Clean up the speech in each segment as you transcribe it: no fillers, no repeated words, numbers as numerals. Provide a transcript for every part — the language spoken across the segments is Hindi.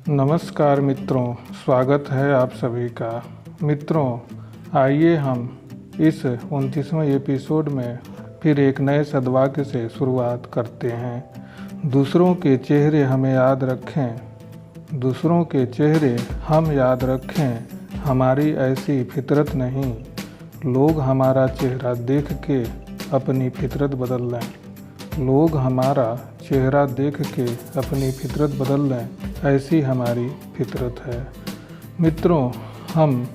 नमस्कार मित्रों, स्वागत है आप सभी का। मित्रों, आइए हम इस 29वें एपिसोड में फिर एक नए सद्वाक्य से शुरुआत करते हैं। दूसरों के चेहरे हमें याद रखें, दूसरों के चेहरे हम याद रखें, हमारी ऐसी फितरत नहीं। लोग हमारा चेहरा देख के अपनी फितरत बदल लें, लोग हमारा चेहरा देख के अपनी फितरत बदल लें, ऐसी हमारी फितरत है। मित्रों, हम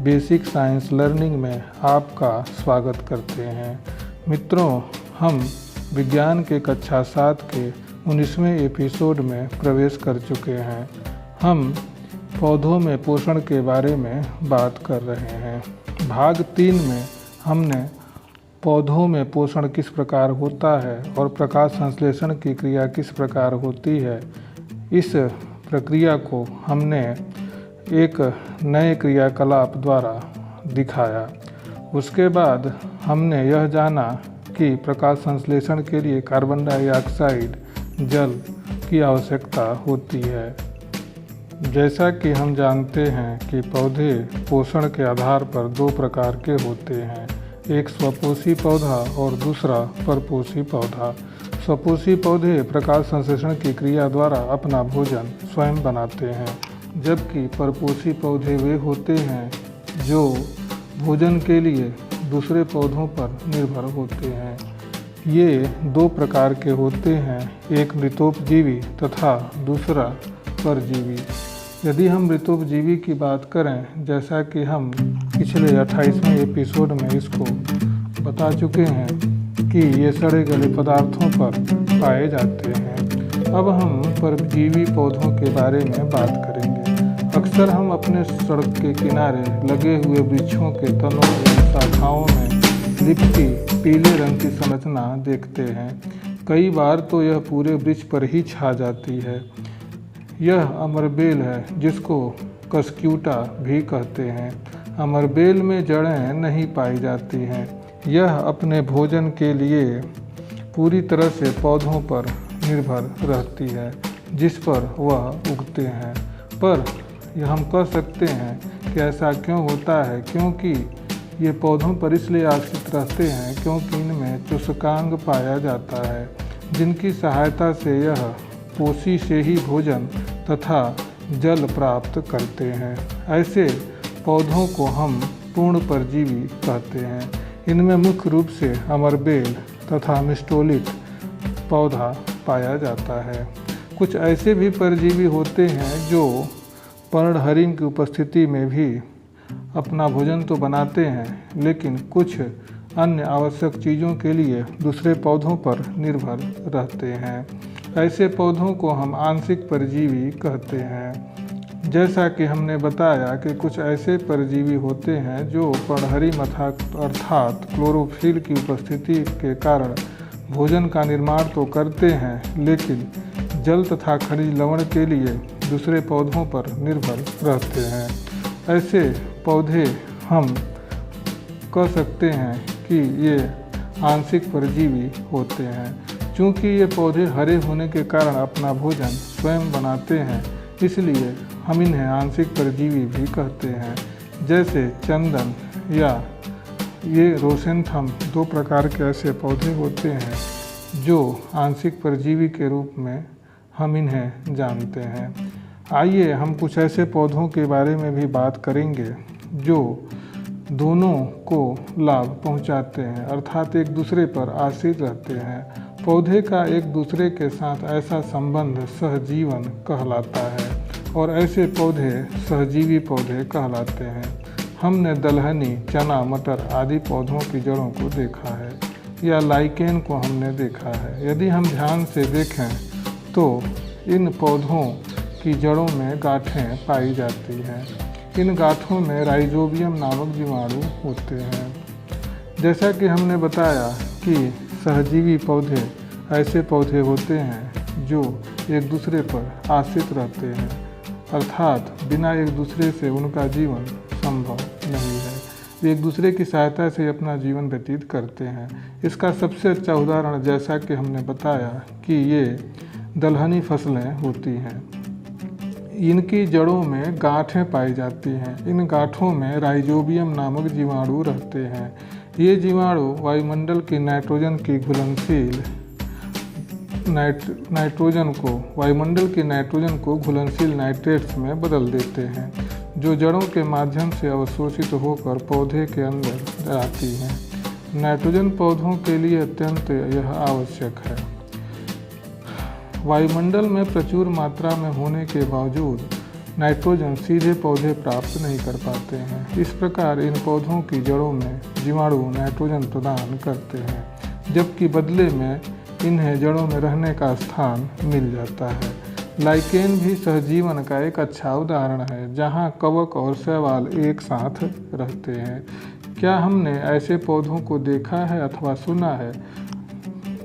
बेसिक साइंस लर्निंग में आपका स्वागत करते हैं। मित्रों, हम विज्ञान के कक्षा 7 के 19वें एपिसोड में प्रवेश कर चुके हैं। हम पौधों में पोषण के बारे में बात कर रहे हैं। भाग 3 में हमने पौधों में पोषण किस प्रकार होता है और प्रकाश संश्लेषण की क्रिया किस प्रकार होती है, इस प्रक्रिया को हमने एक नए क्रियाकलाप द्वारा दिखाया। उसके बाद हमने यह जाना कि प्रकाश संश्लेषण के लिए कार्बन डाइऑक्साइड, जल की आवश्यकता होती है। जैसा कि हम जानते हैं कि पौधे पोषण के आधार पर 2 प्रकार के होते हैं, एक स्वपोषी पौधा और दूसरा परपोषी पौधा। स्वपोषी पौधे प्रकाश संश्लेषण की क्रिया द्वारा अपना भोजन स्वयं बनाते हैं, जबकि परपोषी पौधे वे होते हैं जो भोजन के लिए दूसरे पौधों पर निर्भर होते हैं। ये 2 प्रकार के होते हैं, एक मृतोपजीवी तथा दूसरा परजीवी। यदि हम मृतोपजीवी की बात करें, जैसा कि हम पिछले 28वें एपिसोड में इसको बता चुके हैं कि ये सड़े गले पदार्थों पर पाए जाते हैं। अब हम परजीवी पौधों के बारे में बात करेंगे। अक्सर हम अपने सड़क के किनारे लगे हुए वृक्षों के तनों एवं शाखाओं में लिपटी पीले रंग की संरचना देखते हैं। कई बार तो यह पूरे वृक्ष पर ही छा जाती है। यह अमरबेल है, जिसको कस्क्यूटा भी कहते हैं। अमरबेल में जड़ें नहीं पाई जाती हैं। यह अपने भोजन के लिए पूरी तरह से पौधों पर निर्भर रहती है, जिस पर वह उगते हैं। पर यह हम कह सकते हैं कि ऐसा क्यों होता है, क्योंकि ये पौधों पर इसलिए आश्रित रहते हैं क्योंकि इनमें चूसकांग पाया जाता है, जिनकी सहायता से यह पोषी से ही भोजन तथा जल प्राप्त करते हैं। ऐसे पौधों को हम पूर्ण परजीवी कहते हैं। इनमें मुख्य रूप से अमरबेल तथा मिस्टोलिक पौधा पाया जाता है। कुछ ऐसे भी परजीवी होते हैं जो पर्णहरिम की उपस्थिति में भी अपना भोजन तो बनाते हैं, लेकिन कुछ अन्य आवश्यक चीज़ों के लिए दूसरे पौधों पर निर्भर रहते हैं। ऐसे पौधों को हम आंशिक परजीवी कहते हैं। जैसा कि हमने बताया कि कुछ ऐसे परजीवी होते हैं जो पर्णहरिम अर्थात क्लोरोफिल की उपस्थिति के कारण भोजन का निर्माण तो करते हैं, लेकिन जल तथा खनिज लवण के लिए दूसरे पौधों पर निर्भर रहते हैं। ऐसे पौधे हम कह सकते हैं कि ये आंशिक परजीवी होते हैं। चूँकि ये पौधे हरे होने के कारण अपना भोजन स्वयं बनाते हैं, इसलिए हम इन्हें आंशिक परजीवी भी कहते हैं। जैसे चंदन या ये रोसेंथम 2 प्रकार के ऐसे पौधे होते हैं जो आंशिक परजीवी के रूप में हम इन्हें जानते हैं। आइए हम कुछ ऐसे पौधों के बारे में भी बात करेंगे जो दोनों को लाभ पहुंचाते हैं, अर्थात एक दूसरे पर आश्रित रहते हैं। पौधे का एक दूसरे के साथ ऐसा संबंध सहजीवन कहलाता है और ऐसे पौधे सहजीवी पौधे कहलाते हैं। हमने दलहनी, चना, मटर आदि पौधों की जड़ों को देखा है, या लाइकेन को हमने देखा है। यदि हम ध्यान से देखें तो इन पौधों की जड़ों में गांठें पाई जाती हैं। इन गांठों में राइजोबियम नामक जीवाणु होते हैं। जैसा कि हमने बताया कि सहजीवी पौधे ऐसे पौधे होते हैं जो एक दूसरे पर आश्रित रहते हैं, अर्थात बिना एक दूसरे से उनका जीवन संभव नहीं है। वे एक दूसरे की सहायता से अपना जीवन व्यतीत करते हैं। इसका सबसे अच्छा उदाहरण, जैसा कि हमने बताया, कि ये दलहनी फसलें होती हैं। इनकी जड़ों में गांठें पाई जाती हैं। इन गांठों में राइजोबियम नामक जीवाणु रहते हैं। ये जीवाणु वायुमंडल की नाइट्रोजन को घुलनशील नाइट्रेट्स में बदल देते हैं, जो जड़ों के माध्यम से अवशोषित होकर पौधे के अंदर जाती हैं। नाइट्रोजन पौधों के लिए अत्यंत यह आवश्यक है। वायुमंडल में प्रचुर मात्रा में होने के बावजूद नाइट्रोजन सीधे पौधे प्राप्त नहीं कर पाते हैं। इस प्रकार इन पौधों की जड़ों में जीवाणु नाइट्रोजन प्रदान करते हैं, जबकि बदले में इन्हें जड़ों में रहने का स्थान मिल जाता है। लाइकेन भी सहजीवन का एक अच्छा उदाहरण है, जहां कवक और शैवाल एक साथ रहते हैं। क्या हमने ऐसे पौधों को देखा है अथवा सुना है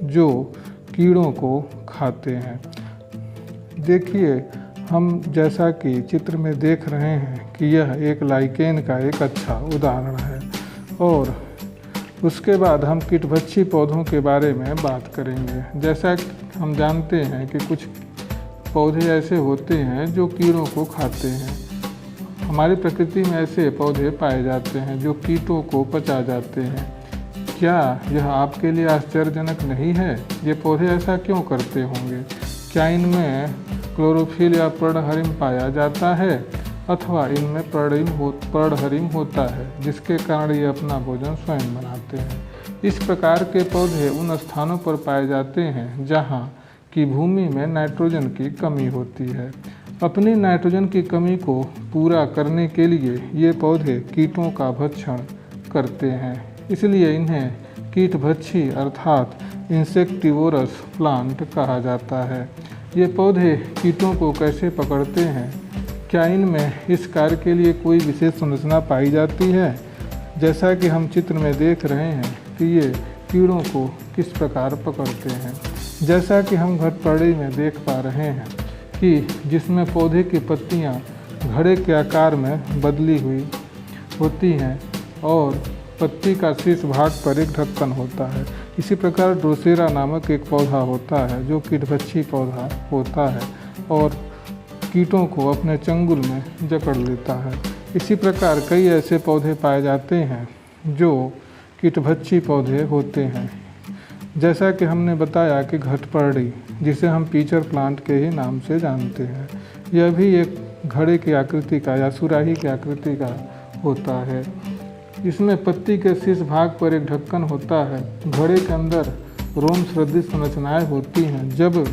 जो कीड़ों को खाते हैं? देखिए, हम जैसा कि चित्र में देख रहे हैं कि यह एक लाइकेन का एक अच्छा उदाहरण है। और उसके बाद हम कीटभक्षी पौधों के बारे में बात करेंगे। जैसा कि हम जानते हैं कि कुछ पौधे ऐसे होते हैं जो कीड़ों को खाते हैं। हमारी प्रकृति में ऐसे पौधे पाए जाते हैं जो कीटों को पचा जाते हैं। क्या यह आपके लिए आश्चर्यजनक नहीं है? ये पौधे ऐसा क्यों करते होंगे? क्या इनमें क्लोरोफिल या पर्णहरिम पाया जाता है अथवा इनमें पर्णहरिम होता है, जिसके कारण ये अपना भोजन स्वयं बनाते हैं? इस प्रकार के पौधे उन स्थानों पर पाए जाते हैं जहाँ की भूमि में नाइट्रोजन की कमी होती है। अपनी नाइट्रोजन की कमी को पूरा करने के लिए ये पौधे कीटों का भक्षण करते हैं। इसलिए इन्हें कीटभक्षी अर्थात इंसेक्टिवोरस प्लांट कहा जाता है। ये पौधे कीटों को कैसे पकड़ते हैं? क्या इनमें इस कार्य के लिए कोई विशेष संरचना पाई जाती है? जैसा कि हम चित्र में देख रहे हैं कि ये कीड़ों को किस प्रकार पकड़ते हैं। जैसा कि हम घटपर्णी में देख पा रहे हैं कि जिसमें पौधे की पत्तियां घड़े के आकार में बदली हुई होती हैं और पत्ती का शीर्ष भाग पर एक ढक्कन होता है। इसी प्रकार ड्रोसेरा नामक एक पौधा होता है जो कीटभक्षी पौधा होता है और कीटों को अपने चंगुल में जकड़ लेता है। इसी प्रकार कई ऐसे पौधे पाए जाते हैं जो कीटभक्षी पौधे होते हैं। जैसा कि हमने बताया कि घटपर्णी, जिसे हम पीचर प्लांट के ही नाम से जानते हैं, यह भी एक घड़े की आकृति का या सुराही की आकृति का होता है। इसमें पत्ती के शीर्ष भाग पर एक ढक्कन होता है। घड़े के अंदर रोम सदृश संरचनाएं होती हैं। जब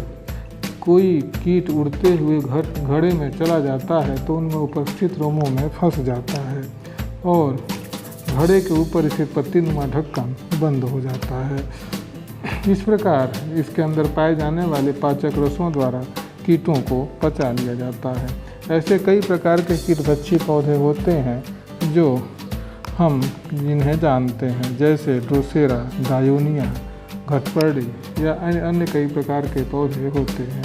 कोई कीट उड़ते हुए घड़े में चला जाता है तो उनमें उपस्थित रोमों में फंस जाता है और घड़े के ऊपर इसे पत्तीनुमा ढक्कन बंद हो जाता है। इस प्रकार इसके अंदर पाए जाने वाले पाचक रसों द्वारा कीटों को पचा लिया जाता है। ऐसे कई प्रकार के कीटभक्षी पौधे होते हैं जो हम जिन्हें जानते हैं, जैसे ड्रोसेरा, डायोनिया, घटपर्णी या अन्य कई प्रकार के पौधे होते हैं।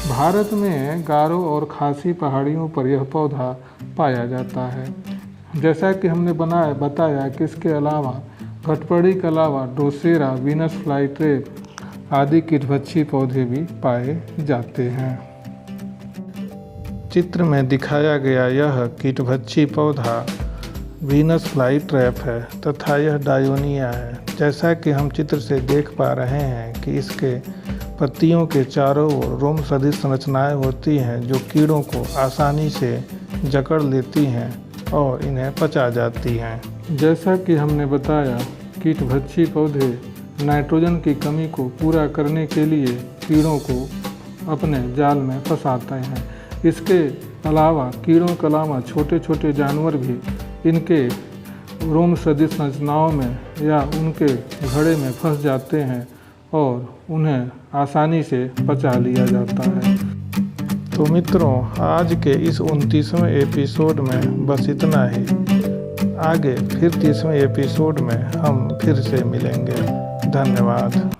भारत में गारो और खासी पहाड़ियों पर यह पौधा पाया जाता है। जैसा कि हमने बताया कि इसके अलावा घटपर्णी के अलावा ड्रोसेरा, वीनस फ्लाईट्रैप आदि कीटभक्षी पौधे भी पाए जाते हैं। चित्र में दिखाया गया यह कीटभक्षी पौधा वीनस फ्लाईट्रैप है तथा यह डायोनिया है। जैसा कि हम चित्र से देख पा रहे हैं कि इसके पत्तियों के चारों ओर रोम सदृश संरचनाएं होती हैं जो कीड़ों को आसानी से जकड़ लेती हैं और इन्हें पचा जाती हैं। जैसा कि हमने बताया, कीटभक्षी पौधे नाइट्रोजन की कमी को पूरा करने के लिए कीड़ों को अपने जाल में फंसाते हैं। इसके अलावा कीड़ों के अलावा छोटे छोटे जानवर भी इनके रोम सदृश संरचनाओं में या उनके घड़े में फंस जाते हैं और उन्हें आसानी से पचा लिया जाता है। तो मित्रों, आज के इस 29वें एपिसोड में बस इतना ही। आगे फिर 30वें एपिसोड में हम फिर से मिलेंगे। धन्यवाद।